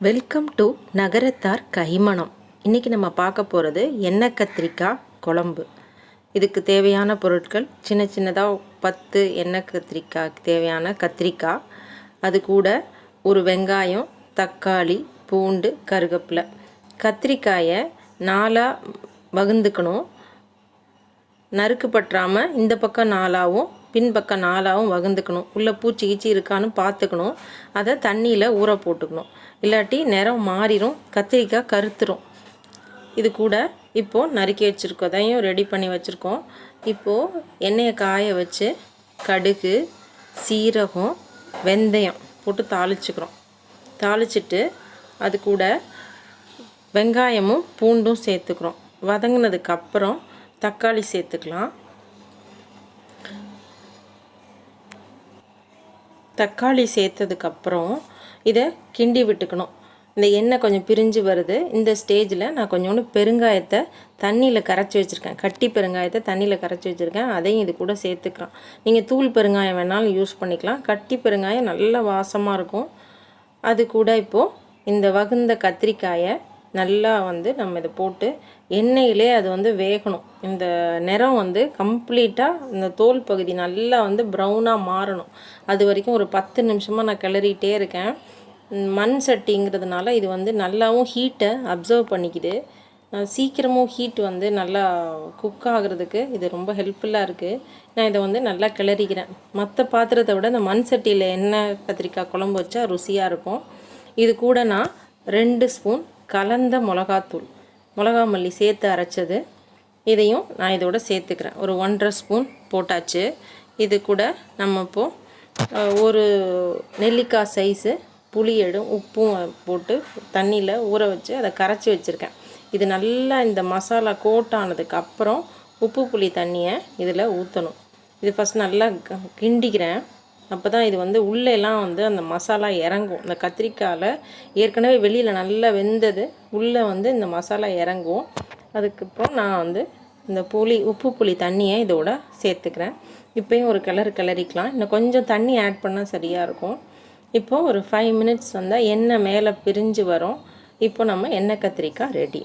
Welcome to நகரத்தார் கைமணம். இன்றைக்கி நம்ம பார்க்க போகிறது எண்ணெய் கத்திரிக்காய் குழம்பு. இதுக்கு தேவையான பொருட்கள் சின்ன சின்னதாக 10 எண்ணெய் கத்திரிக்காய்க்கு தேவையான கத்திரிக்காய், அது கூட ஒரு வெங்காயம், தக்காளி, பூண்டு, கருவேப்பிலை. கத்திரிக்காயை 4ஆக வகுந்துக்கணும். நறுக்கு பற்றாமல் இந்த பக்கம் 4ஆகவும் பின்பக்கம் 4ஆகவும் வகுந்துக்கணும். உள்ளே பூச்சி கீச்சி இருக்கான்னு பார்த்துக்கணும். அதை தண்ணியில் ஊற போட்டுக்கணும், இல்லாட்டி நிறம் மாறிடும், கத்திரிக்காய் கருத்துரும். இது கூட இப்போது நறுக்கி வச்சுருக்கோம், அதையும் ரெடி பண்ணி வச்சுருக்கோம். இப்போது எண்ணெயை காய வச்சு கடுகு, சீரகம், வெந்தயம் போட்டு தாளிச்சுக்கிறோம். தாளிச்சிட்டு அது கூட வெங்காயமும் பூண்டும் சேர்த்துக்கிறோம். வதங்கினதுக்கப்புறம் தக்காளி சேர்த்துக்கலாம். தக்காளி சேர்த்ததுக்கப்புறம் இதை கிண்டி விட்டுக்கணும். இந்த எண்ணெய் கொஞ்சம் பிரிஞ்சு வருது. இந்த ஸ்டேஜில் நான் கொஞ்சோண்டு பெருங்காயத்தை தண்ணியில் கரைச்சி வச்சுருக்கேன். கட்டி பெருங்காயத்தை தண்ணியில் கரைச்சி வச்சுருக்கேன், அதையும் இது கூட சேர்த்துக்கலாம். நீங்கள் தூள் பெருங்காயம் வேணாலும் யூஸ் பண்ணிக்கலாம். கட்டி பெருங்காயம் நல்ல வாசமாக இருக்கும். அது கூட இப்போது இந்த வகுந்த கத்திரிக்காயை நல்லா நம்ம இதை போட்டு எண்ணெயிலே அது வேகணும். இந்த நிறம் கம்ப்ளீட்டாக இந்த தோல் பகுதி நல்லா ப்ரௌனாக மாறணும். அது வரைக்கும் ஒரு 10 நிமிஷமாக நான் கிளறிட்டே இருக்கேன். மண் சட்டிங்கிறதுனால இது நல்லாவும் ஹீட்டை அப்சர்வ் பண்ணிக்குது. சீக்கிரமும் ஹீட் நல்லா குக் ஆகிறதுக்கு இது ரொம்ப ஹெல்ப்ஃபுல்லாக இருக்குது. நான் இதை நல்லா கிளறிக்கிறேன். மற்ற பாத்திரத்தை விட இந்த மண் சட்டியில் எண்ணெய் கத்திரிக்காய் குழம்பு வச்சா ருசியாக இருக்கும். இது கூட நான் 2 ஸ்பூன் கலந்த மிளகாத்தூள், மிளகா மல்லி சேர்த்து அரைச்சது, இதையும் நான் இதோட சேர்த்துக்கிறேன். ஒரு 1½ ஸ்பூன் போட்டாச்சு. இது கூட நம்ம இப்போது ஒரு நெல்லிக்காய் சைஸு புளி உப்பும் போட்டு தண்ணியில் ஊற வச்சு அதை கரைச்சி வச்சுருக்கேன். இது நல்லா இந்த மசாலா கோட் ஆனதுக்கு அப்புறம் உப்பு புளி தண்ணியை இதில் ஊற்றணும். இது ஃபஸ்ட் நல்லா கிண்டிக்கிறேன். அப்போ தான் இது உள்ளெல்லாம் அந்த மசாலா இறங்கும். இந்த கத்திரிக்காயில் ஏற்கனவே வெளியில் நல்லா வெந்தது, உள்ளே இந்த மசாலா இறங்கும். அதுக்கப்புறம் நான் இந்த உப்பு புளி தண்ணியை இதோட சேர்த்துக்கிறேன். இப்போயும் ஒரு கிளறிக்கலாம். இன்னும் கொஞ்சம் தண்ணி ஆட் பண்ணால் சரியாக இருக்கும். இப்போது ஒரு 5 மினிட்ஸ் வந்தால் எண்ணெய் மேலே பிரிஞ்சு வரும். இப்போ நம்ம எண்ணெய் கத்திரிக்காய் ரெடி.